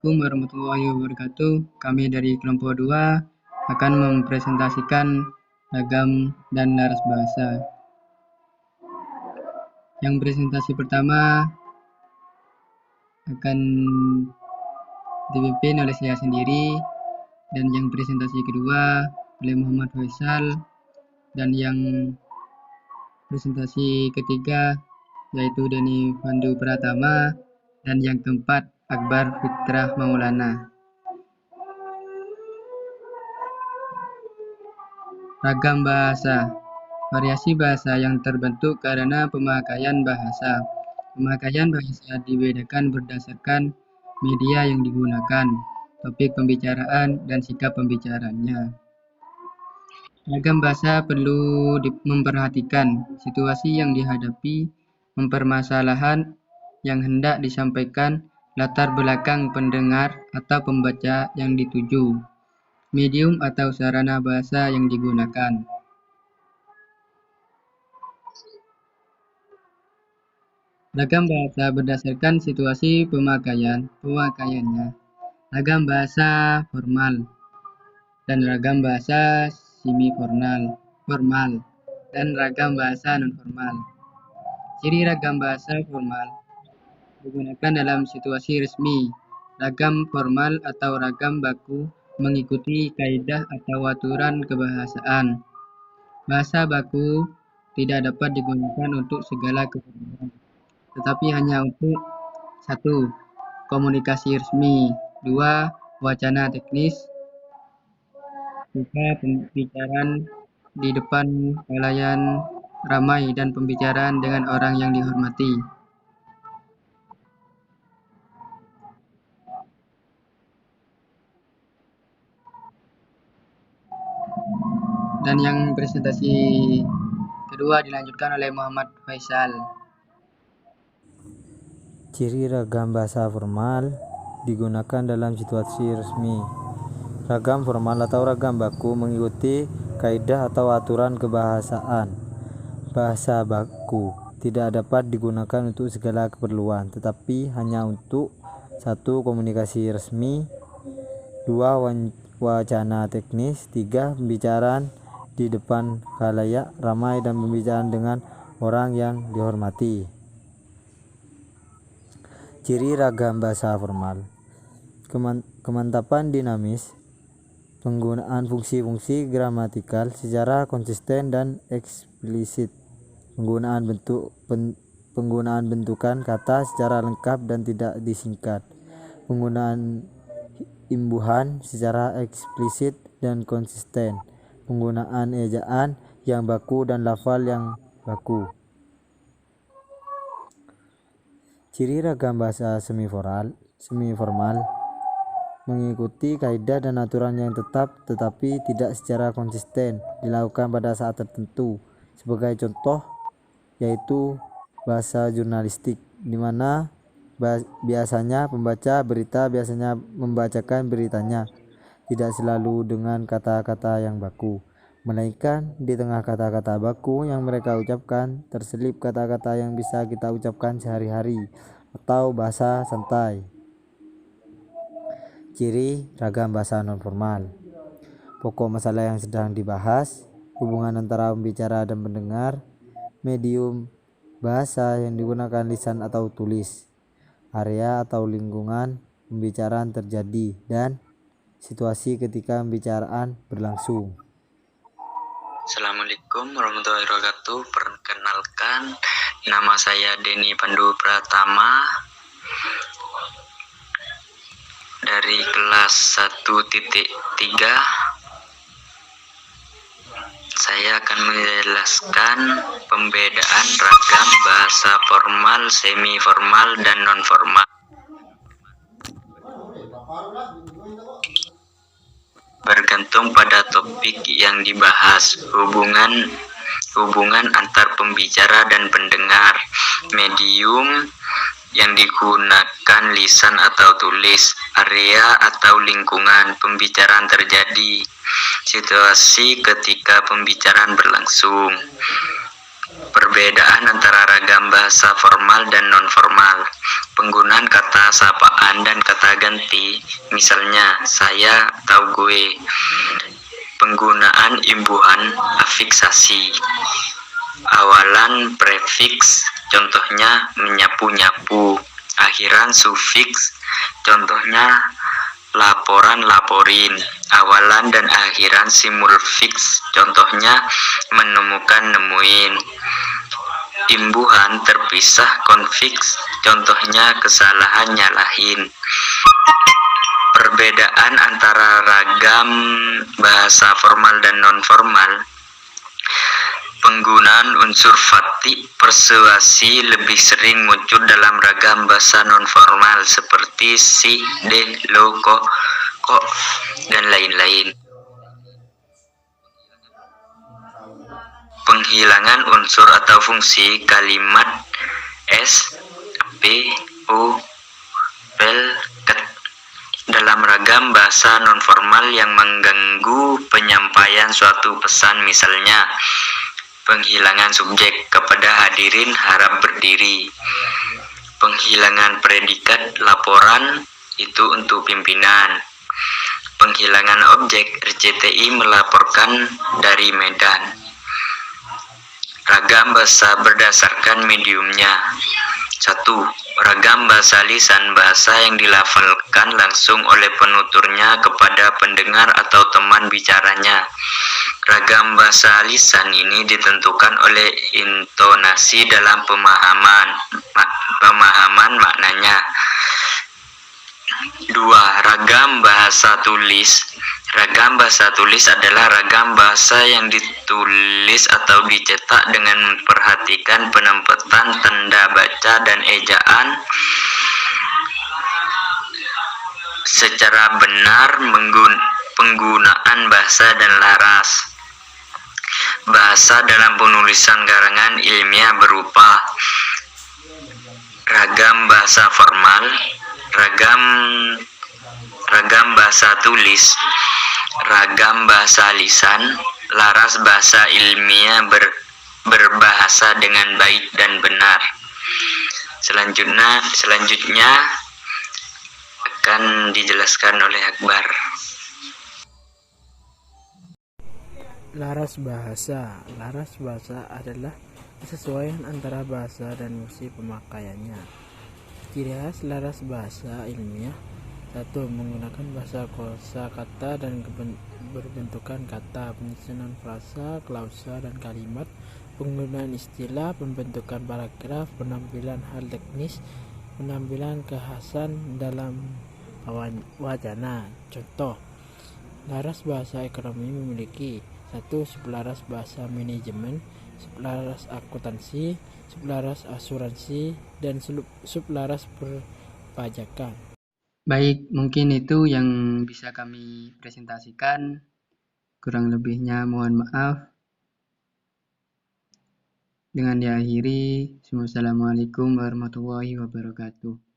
Assalamualaikum warahmatullahi wabarakatuh. Kami dari kelompok 2 akan mempresentasikan ragam dan laras bahasa. Yang presentasi pertama akan dipimpin oleh saya sendiri, dan yang presentasi kedua oleh Muhammad Faisal, dan yang presentasi ketiga yaitu Denny Pandu Pratama, dan yang keempat Akbar Fitrah Maulana. Ragam bahasa. Variasi bahasa yang terbentuk karena pemakaian bahasa. Pemakaian bahasa dibedakan berdasarkan media yang digunakan, topik pembicaraan, dan sikap pembicaranya. Ragam bahasa perlu memperhatikan situasi yang dihadapi, permasalahan yang hendak disampaikan, latar belakang pendengar atau pembaca yang dituju, medium atau sarana bahasa yang digunakan. Ragam bahasa berdasarkan situasi pemakaiannya. Ragam bahasa formal dan ragam bahasa formal, dan ragam bahasa non-formal. Ciri ragam bahasa formal digunakan dalam situasi resmi. Ragam formal atau ragam baku mengikuti kaidah atau aturan kebahasaan. Bahasa baku tidak dapat digunakan untuk segala keperluan, tetapi hanya untuk 1. Komunikasi resmi, 2. Wacana teknis, 3. Pembicaraan di depan khalayak ramai, dan pembicaraan dengan orang yang dihormati. Dan yang presentasi kedua dilanjutkan oleh Muhammad Faisal. Ciri ragam bahasa formal digunakan dalam situasi resmi. Ragam formal atau ragam baku mengikuti kaidah atau aturan kebahasaan. Bahasa baku tidak dapat digunakan untuk segala keperluan, tetapi hanya untuk 1. Komunikasi resmi, 2. Wacana teknis, 3. Pembicaraan di depan khalayak ramai, dan pembicaraan dengan orang yang dihormati. Ciri ragam bahasa formal: kemantapan dinamis, penggunaan fungsi-fungsi gramatikal secara konsisten dan eksplisit, penggunaan bentukan kata secara lengkap dan tidak disingkat, penggunaan imbuhan secara eksplisit dan konsisten, penggunaan ejaan yang baku dan lafal yang baku. Ciri ragam bahasa semi-formal mengikuti kaidah dan aturan yang tetap tetapi tidak secara konsisten dilakukan pada saat tertentu. Sebagai contoh yaitu bahasa jurnalistik, di mana biasanya pembaca berita biasanya membacakan beritanya, tidak selalu dengan kata-kata yang baku, melainkan di tengah kata-kata baku yang mereka ucapkan terselip kata-kata yang bisa kita ucapkan sehari-hari atau bahasa santai. Ciri ragam bahasa non-formal: pokok masalah yang sedang dibahas, hubungan antara pembicara dan pendengar, medium bahasa yang digunakan lisan atau tulis, area atau lingkungan pembicaraan terjadi, dan situasi ketika pembicaraan berlangsung. Assalamualaikum warahmatullahi wabarakatuh. Perkenalkan, nama saya Denny Pandu Pratama dari kelas 1.3. Saya akan menjelaskan pembedaan ragam bahasa formal, semi formal, dan non formal. Bergantung pada topik yang dibahas, hubungan antar pembicara dan pendengar, medium yang digunakan lisan atau tulis, area atau lingkungan pembicaraan terjadi, situasi ketika pembicaraan berlangsung. Perbedaan antara ragam bahasa formal dan non-formal. Penggunaan kata sapaan dan kata ganti, misalnya saya atau gue. Penggunaan imbuhan afiksasi. Awalan prefiks, contohnya menyapu-nyapu. Akhiran sufiks, contohnya laporan-laporin. Awalan dan akhiran simulfiks, contohnya menemukan, nemuin. Imbuhan terpisah konfiks, contohnya kesalahan, nyalahin. Perbedaan antara ragam bahasa formal dan non-formal. Penggunaan unsur fati persuasi lebih sering muncul dalam ragam bahasa non-formal seperti si, de, lo, ko, dan lain-lain. Penghilangan unsur atau fungsi kalimat s, p, o, pel, ket dalam ragam bahasa nonformal yang mengganggu penyampaian suatu pesan, misalnya penghilangan subjek kepada hadirin harap berdiri. Penghilangan predikat laporan itu untuk pimpinan. Penghilangan objek RCTI melaporkan dari Medan. Ragam bahasa berdasarkan mediumnya. 1. Ragam bahasa lisan, bahasa yang dilafalkan langsung oleh penuturnya kepada pendengar atau teman bicaranya. Ragam bahasa lisan ini ditentukan oleh intonasi dalam pemahaman maknanya. 2. Ragam bahasa tulis. Ragam bahasa tulis adalah ragam bahasa yang ditulis atau dicetak dengan memperhatikan penempatan tanda baca dan ejaan secara benar, penggunaan bahasa dan laras. Bahasa dalam penulisan karangan ilmiah berupa ragam bahasa formal, ragam bahasa tulis, ragam bahasa lisan, laras bahasa ilmiah berbahasa dengan baik dan benar. Selanjutnya akan dijelaskan oleh Akbar. Laras bahasa. Laras bahasa adalah kesesuaian antara bahasa dan fungsi pemakaiannya. Ciri khas laras bahasa ilmiah: 1. Menggunakan bahasa kosakata dan berbentukan kata, penyusunan frasa, klausa, dan kalimat, penggunaan istilah, pembentukan paragraf, penampilan hal teknis, penampilan kekhasan dalam wacana. Contoh, laras bahasa ekonomi memiliki 1. Sublaras bahasa manajemen, sublaras akuntansi, sublaras asuransi, dan sublaras perpajakan. Baik, mungkin itu yang bisa kami presentasikan. Kurang lebihnya mohon maaf. Dengan diakhiri, Assalamualaikum warahmatullahi wabarakatuh.